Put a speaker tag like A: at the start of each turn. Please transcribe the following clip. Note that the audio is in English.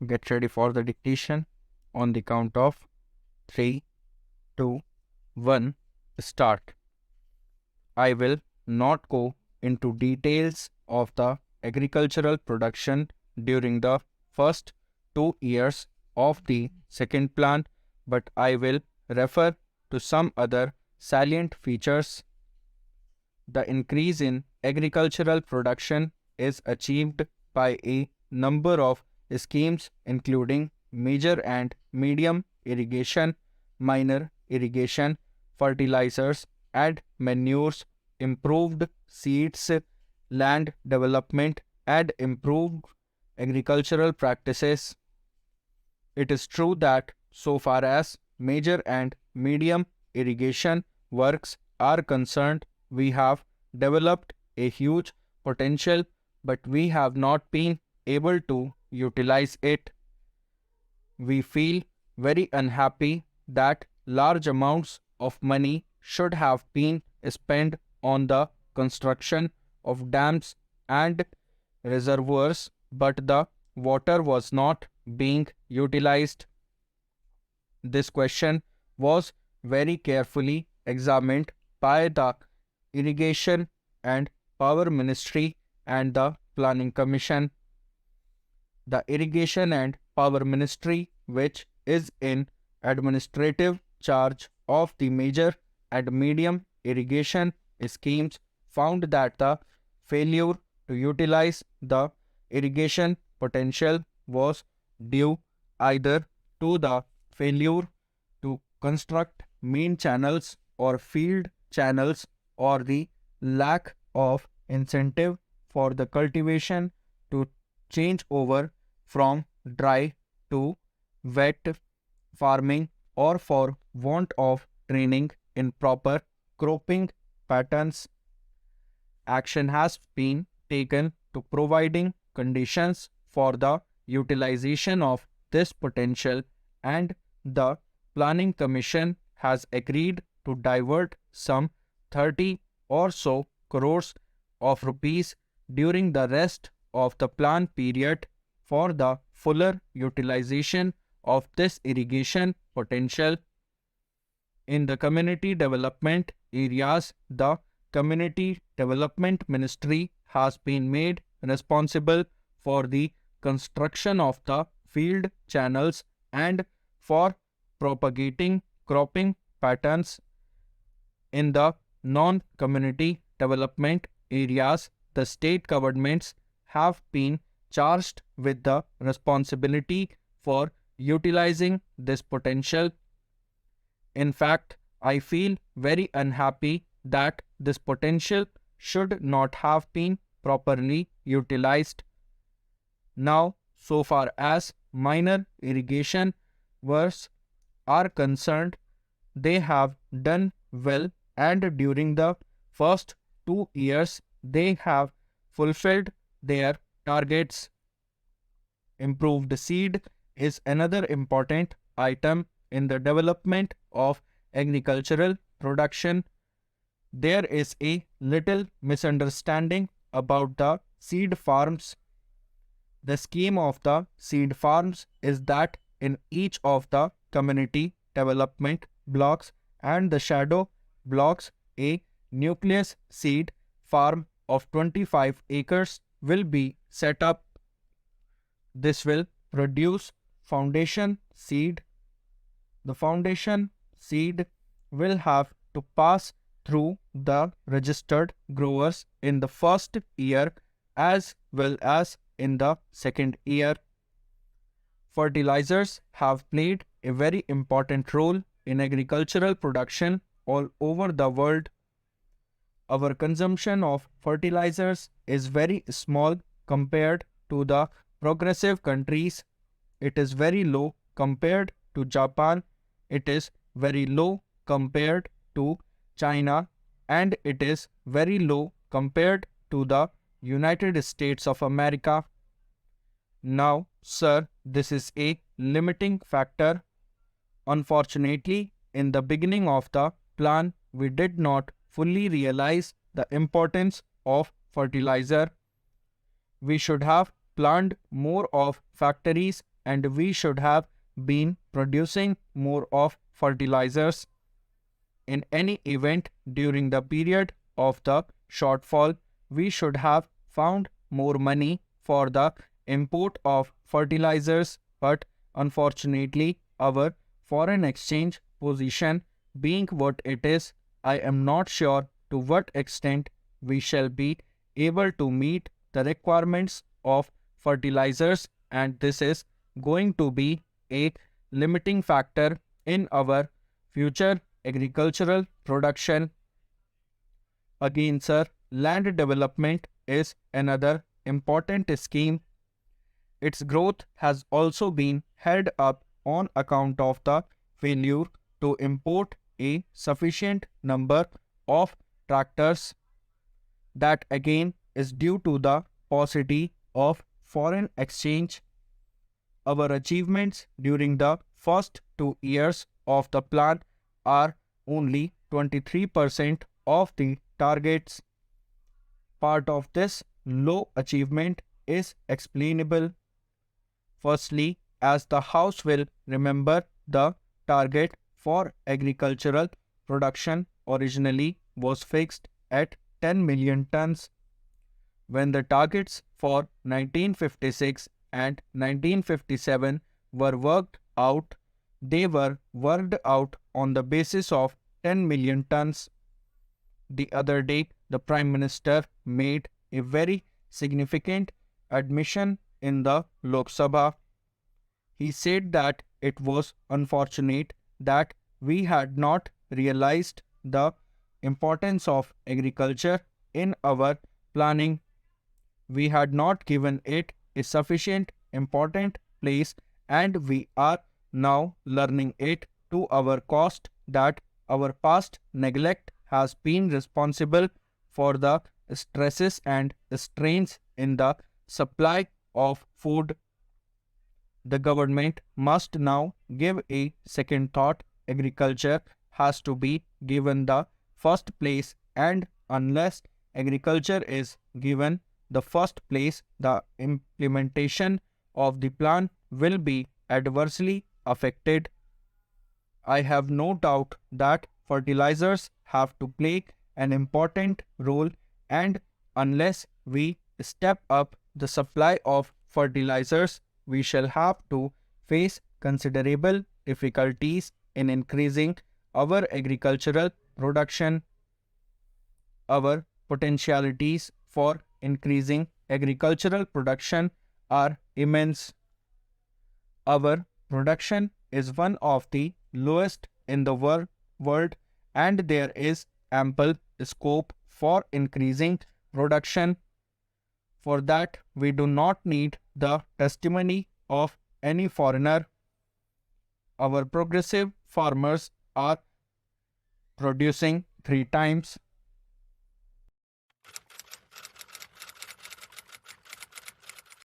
A: get ready for the dictation. On the count of 3, 2, 1, start. I will not go into details of the agricultural production during the first 2 years of the second plan, but I will refer to some other salient features. The increase in agricultural production is achieved by a number of schemes including major and medium irrigation, minor irrigation, fertilizers and manures, improved seeds, land development and improved agricultural practices. It is true that so far as major and medium irrigation works are concerned, we have developed a huge potential, but we have not been able to utilize it. We feel very unhappy that large amounts of money should have been spent on the construction of dams and reservoirs, but the water was not being utilized. This question was very carefully examined by the Irrigation and Power Ministry and the Planning Commission. The Irrigation and Power Ministry, which is in administrative charge of the major and medium irrigation schemes, found that the failure to utilize the irrigation potential was due either to the failure to construct main channels or field channels or the lack of incentive for the cultivation to change over from dry to wet farming or for want of training in proper cropping patterns. Action has been taken to providing conditions for the utilization of this potential, and the Planning Commission has agreed to divert some 30 or so crores of rupees during the rest of the plan period for the fuller utilization of this irrigation potential. In the community development areas, the Community Development Ministry has been made responsible for the construction of the field channels and for propagating cropping patterns. In the non-community development areas, the state governments have been charged with the responsibility for utilizing this potential. In fact, I feel very unhappy that this potential should not have been properly utilized. Now, so far as minor irrigation works are concerned, they have done well, and during the first 2 years they have fulfilled their targets. Improved seed is another important item in the development of agricultural production. There is a little misunderstanding about the seed farms. The scheme of the seed farms is that in each of the community development blocks and the shadow blocks, a nucleus seed farm of 25 acres will be set up. This will produce foundation seed. The foundation seed will have to pass through the registered growers in the first year as well as in the second year. Fertilizers have played a very important role in agricultural production all over the world. Our consumption of fertilizers is very small compared to the progressive countries. It is very low compared to Japan. It is very low compared to China, and it is very low compared to the United States of America. Now, sir, this is a limiting factor. Unfortunately, in the beginning of the plan, we did not fully realize the importance of fertilizer. We should have planned more of factories and we should have been producing more of fertilizers. In any event, during the period of the shortfall, we should have found more money for the import of fertilizers, but unfortunately, our foreign exchange position being what it is, I am not sure to what extent we shall be able to meet the requirements of fertilizers, and this is going to be a limiting factor in our future agricultural production. Again, sir, land development is another important scheme. Its growth has also been held up on account of the failure to import a sufficient number of tractors. That again is due to the paucity of foreign exchange. Our achievements during the first 2 years of the plan are only 23% of the targets. Part of this low achievement is explainable. Firstly, as the House will remember, the target for agricultural production originally was fixed at 10 million tons. When the targets for 1956 and 1957 were worked out, they were worked out on the basis of 10 million tons. The other day, the Prime Minister made a very significant admission in the Lok Sabha. He said that it was unfortunate that we had not realized the importance of agriculture in our planning. We had not given it a sufficient important place, and we are now learning it to our cost that our past neglect has been responsible for the stresses and strains in the supply of food. The government must now give a second thought. Agriculture has to be given the first place, and unless agriculture is given the first place, the implementation of the plan will be adversely affected. I have no doubt that fertilizers have to play an important role, and unless we step up the supply of fertilizers, we shall have to face considerable difficulties in increasing our agricultural production. Our potentialities for increasing agricultural production are immense. Our production is one of the lowest in the world, and there is ample scope for increasing production. For that, we do not need the testimony of any foreigner. Our progressive farmers are producing 3 times